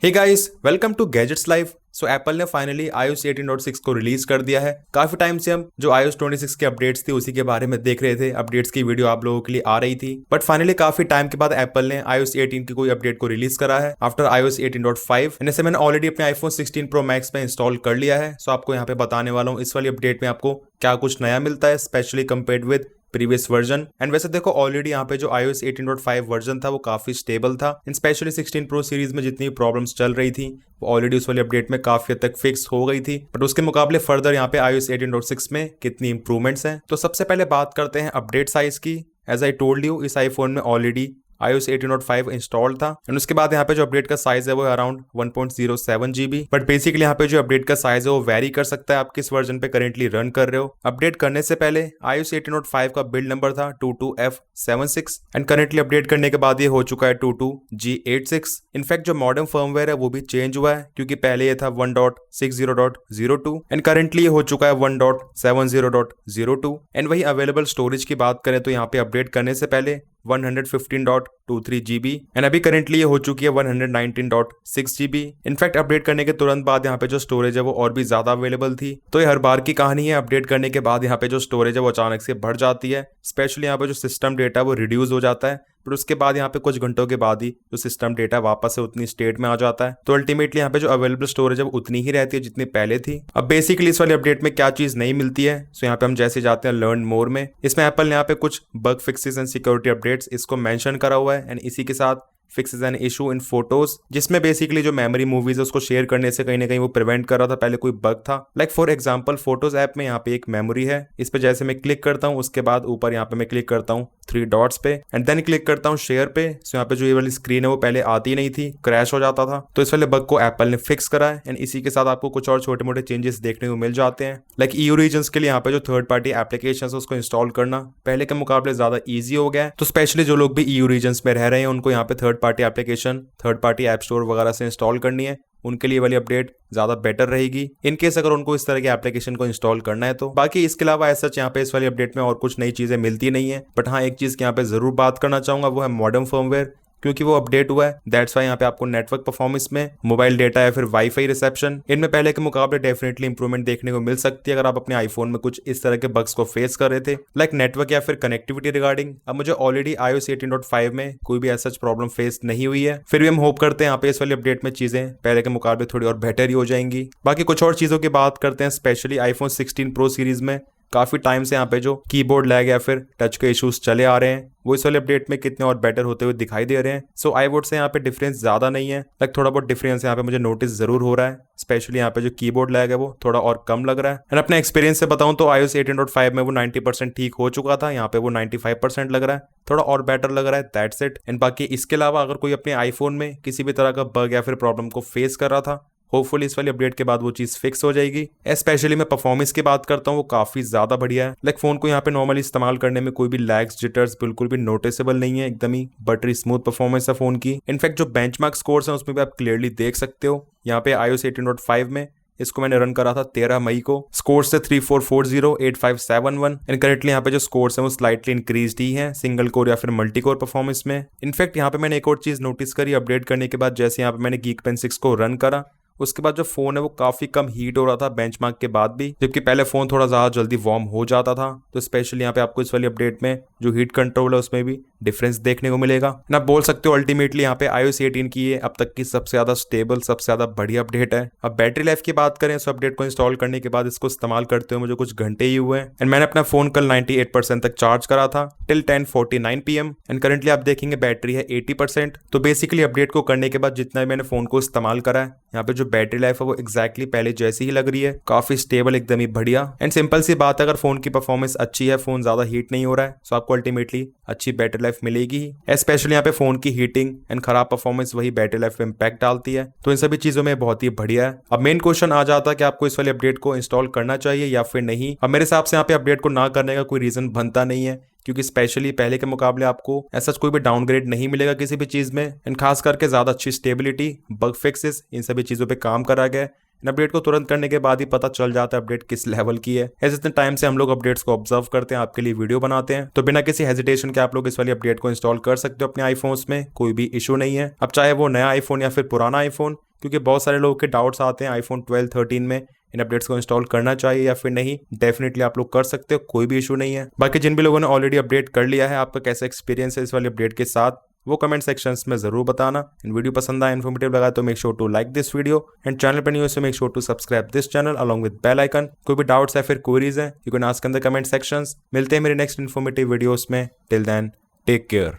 Hey guys, welcome to gadgets live. So Apple ने finally iOS 18.6 को release कर दिया है। काफी टाइम से हम जो iOS 26 के अपडेट्स थी उसी के बारे में देख रहे थे। अपडेट्स की वीडियो आप लोगों के लिए आ रही थी, बट फाइनली काफी टाइम के बाद एप्पल ने iOS 18 की कोई अपडेट को रिलीज करा है आफ्टर iOS 18.5। इसे मैंने ऑलरेडी अपने iPhone 16 Pro Max में इंस्टॉल कर लिया है। सो आपको यहाँ पे बताने वाला हूँ इस वाली अपडेट में आपको क्या कुछ नया मिलता है, specially compared with previous version. And वैसे देखो, ऑलरेडी यहाँ पे जो iOS 18.5 वर्जन था वो काफी स्टेबल था। इन स्पेशली 16 Pro सीरीज में जितनी प्रॉब्लम्स चल रही थी वो ऑलरेडी उस वाली अपडेट में काफी हद तक फिक्स हो गई थी, बट उसके मुकाबले फर्दर यहाँ पे iOS 18.6 में कितनी इंप्रूवमेंट्स हैं। तो सबसे पहले बात करते हैं अपडेट साइज की। एज आई टोल्ड यू, इस आईफोन में ऑलरेडी iOS 18.5 इंस्टॉल था एंड उसके बाद यहाँ पे जो अपडेट का साइज है वो अराउंड 1.07 GB। बट बेसिकली यहाँ पे जो अपडेट का साइज है वो वेरी कर सकता है आप किस वर्जन पे करेंटली रन कर रहे हो। अपडेट करने से पहले iOS 18.5 का बिल्ड नंबर था 22F76 एंड करेंटली अपडेट करने के बाद ये हो चुका है 22G86। इनफैक्ट जो मॉडर्न फर्मवेयर है वो भी चेंज हुआ है, क्योंकि पहले ये था 1.60.02 एंड करेंटली ये हो चुका है 1.70.02। एंड वही अवेलेबल स्टोरेज की बात करें तो यहाँ पे अपडेट करने से पहले 115.23 GB एंड अभी करेंटली ये हो चुकी है 119.6 GB। इनफैक्ट अपडेट करने के तुरंत बाद यहाँ पे जो स्टोरेज है वो और भी ज्यादा अवेलेबल थी। तो ये हर बार की कहानी है, अपडेट करने के बाद यहाँ पे जो स्टोरेज है वो अचानक से बढ़ जाती है। स्पेशली यहाँ पे जो सिस्टम डेटा वो रिड्यूस हो जाता है, पर उसके बाद यहाँ पे कुछ घंटों के बाद ही जो सिस्टम डेटा वापस से उतनी स्टेट में आ जाता है। तो अल्टीमेटली यहाँ पे जो अवेलेबल स्टोरेज है वो उतनी ही रहती है जितनी पहले थी। अब बेसिकली इस वाली अपडेट में क्या चीज नहीं मिलती है, सो यहाँ पे हम जैसे जाते हैं लर्न मोर में। इसमें एप्पल ने यहाँ पे कुछ bug fixes and security updates इसको मेंशन करा हुआ है एंड इसी के साथ fixes an issue in photos, जिसमें बेसिकली जो मेमोरी मूवीज है उसको शेयर करने से कहीं ना कहीं वो प्रिवेंट कर रहा था। पहले कोई बग था, like for example photos app में यहाँ पे एक मेमोरी है, इस पे जैसे मैं क्लिक करता हूँ उसके बाद ऊपर यहाँ पे मैं क्लिक करता हूँ 3 डॉट्स पे एंड देन क्लिक करता हूँ शेयर पे। सो यहाँ पे जो ये वाली स्क्रीन है वो पहले आती नहीं थी, क्रैश हो जाता था। तो इस वाले बग को एप्पल ने फिक्स करा है एंड इसी के साथ आपको कुछ और छोटे मोटे चेंजेस देखने को मिल जाते हैं। लाइक EU रीजन्स के लिए यहाँ पे जो थर्ड पार्टी एप्लीकेशन है उसको इंस्टॉल करना पहले के मुकाबले ज्यादा ईजी हो गया है। तो स्पेशली जो लोग भी EU रीजन्स में रह रहे हैं उनको यहाँ पे third party application third party app store वगैरह से इंस्टॉल करनी है, उनके लिए वाली अपडेट ज्यादा बेटर रहेगी इन केस अगर उनको इस तरह के एप्लीकेशन को इंस्टॉल करना है तो। बाकी इसके अलावा ऐसा यहाँ पे इस वाली अपडेट में और कुछ नई चीजें मिलती नहीं है, बट हाँ एक चीज की यहाँ पे जरूर बात करना चाहूंगा वो है मॉडर्न फर्मवेयर, क्योंकि वो अपडेट हुआ है। दैट्स वाई यहाँ पे आपको नेटवर्क परफॉर्मेंस में, मोबाइल डेटा या फिर वाईफाई रिसेप्शन, इनमें पहले के मुकाबले डेफिनेटली इंप्रूवमेंट देखने को मिल सकती है अगर आप अपने आईफोन में कुछ इस तरह के बग्स को फेस कर रहे थे, लाइक नेटवर्क या फिर कनेक्टिविटी रिगार्डिंग। अब मुझे ऑलरेडी iOS 18.5 में कोई भी ऐसा प्रॉब्लम फेस नहीं हुई है, फिर भी हम होप करते हैं यहाँ पे इस वाली अपडेट में चीजें पहले के मुकाबले थोड़ी और बेटर ही हो जाएंगी। बाकी कुछ और चीजों की बात करते हैं, स्पेशली iPhone 16 Pro सीरीज में काफी टाइम से यहाँ पे जो कीबोर्ड लैग या फिर टच के इश्यूज चले आ रहे हैं वो इस वाले अपडेट में कितने और बेटर होते हुए दिखाई दे रहे हैं। सो आई वुड से यहाँ पे डिफरेंस ज्यादा नहीं है, लाइक थोड़ा बहुत डिफरेंस यहाँ पे मुझे नोटिस जरूर हो रहा है। स्पेशली यहाँ पे जो कीबोर्ड लैग है वो थोड़ा और कम लग रहा है एंड अपने एक्सपीरियंस से बताऊं तो iOS 18.5 में वो 90% ठीक हो चुका था, यहाँ पे वो 95% लग रहा है, थोड़ा और बेटर लग रहा है। That's it. एंड बाकी इसके अलावा अगर कोई अपने आईफोन में किसी भी तरह का बग या फिर प्रॉब्लम को फेस कर रहा था, होपफुली इस वाली अपडेट के बाद वो चीज फिक्स हो जाएगी। स्पेशली मैं परफॉर्मेंस की बात करता हूँ वो काफी ज्यादा बढ़िया है। लाइक फोन को यहाँ पे नॉर्मली इस्तेमाल करने में कोई भी लैग्स जिटर्स बिल्कुल भी नोटिसेबल नहीं है, एकदम ही बटरी स्मूथ परफॉर्मेंस है फोन की। इनफैक्ट जो बेंचमार्क स्कोर्स हैं उसमें भी आप क्लियरली देख सकते हो। यहाँ पे iOS 18.5 में इसको मैंने रन करा था 13 मई को, स्कोर्स से 3440 8571 एंड करेंटली यहाँ पे जो स्कोर्स हैं वो स्लाइटली इंक्रीज ही हैं सिंगल कोर या फिर मल्टी कोर परफॉर्मेंस में। इनफैक्ट यहाँ पे मैंने एक और चीज नोटिस करी अपडेट करने के बाद, जैसे यहाँ पे मैंने Geekbench 6 को रन करा उसके बाद जो फोन है वो काफी कम हीट हो रहा था बेंचमार्क के बाद भी, जबकि पहले फोन थोड़ा ज्यादा जल्दी वार्म हो जाता था। तो स्पेशली यहाँ पे आपको इस वाली अपडेट में जो हीट कंट्रोल है उसमें भी डिफरेंस देखने को मिलेगा ना। बोल सकते हो अल्टीमेटली यहाँ पे iOS 18 की ये अब तक की सबसे ज्यादा स्टेबल, सबसे ज्यादा बढ़िया अपडेट है। अब बैटरी लाइफ की बात करें, इस अपडेट को इंस्टॉल करने के बाद इसको इस्तेमाल करते हुए मुझे कुछ घंटे ही हुए एंड मैंने अपना फोन कल 98% तक चार्ज करा था टिल 10:49 PM एंड करेंटली आप देखेंगे बैटरी है 80%। तो बेसिकली अपडेट को करने के बाद जितना भी मैंने फोन को इस्तेमाल करा है, यहाँ पे जो बैटरी लाइफ है वो एग्जैक्टली पहले जैसी ही लग रही है, काफी स्टेबल, एकदम ही बढ़िया। एंड सिंपल सी बात है, अगर फोन की परफॉर्मेंस अच्छी है, फोन ज्यादा हीट नहीं हो रहा है, तो आपको अल्टीमेटली अच्छी बैटरी लाइफ मिलेगी ही। स्पेशली यहाँ पे फोन की हीटिंग एंड खराब परफॉर्मेंस वही बैटरी लाइफ पे इंपैक्ट डालती है। तो इन सभी चीजों में बहुत ही बढ़िया है। अब मेन क्वेश्चन आ जाता है कि आपको इस वाले अपडेट को इंस्टॉल करना चाहिए या फिर नहीं। अब मेरे हिसाब से यहाँ पे अपडेट को ना करने का कोई रीजन बनता नहीं है, क्योंकि स्पेशली पहले के मुकाबले आपको ऐसा कोई भी डाउनग्रेड नहीं मिलेगा किसी भी चीज में एंड खास करके ज्यादा अच्छी स्टेबिलिटी, बग फिक्सेस, इन सभी चीजों पे काम करा गया है। अपडेट को तुरंत करने के बाद ही पता चल जाता है अपडेट किस लेवल की है। ऐसे इतने टाइम से हम लोग अपडेट्स को ऑब्जर्व करते हैं, आपके लिए वीडियो बनाते हैं, तो बिना किसी हेजिटेशन के आप लोग इस वाली अपडेट को इंस्टॉल कर सकते हो अपने आईफोन्स में, कोई भी इशू नहीं है। अब चाहे वो नया आईफोन या फिर पुराना आईफोन, क्योंकि बहुत सारे लोगों के डाउट्स आते हैं आईफोन 12, 13 में इन अपडेट्स को इंस्टॉल करना चाहिए या फिर नहीं। डेफिनेटली आप लोग कर सकते हो, कोई भी इशू नहीं है। बाकी जिन भी लोगों ने ऑलरेडी अपडेट कर लिया है, आपका कैसा एक्सपीरियंस है इस वाली अपडेट के साथ, वो कमेंट सेक्शंस में जरूर बताना। इन वीडियो पसंद आया, इन्फॉर्मेटिव लगा तो make sure to like this video and channel पर न्यू है so make sure to subscribe this channel along with bell icon. कोई भी डाउट्स है फिर क्वेरीज है, you can ask in the comment sections. मिलते हैं मेरे नेक्स्ट इन्फॉर्मेटिव वीडियोस में। Till then take care.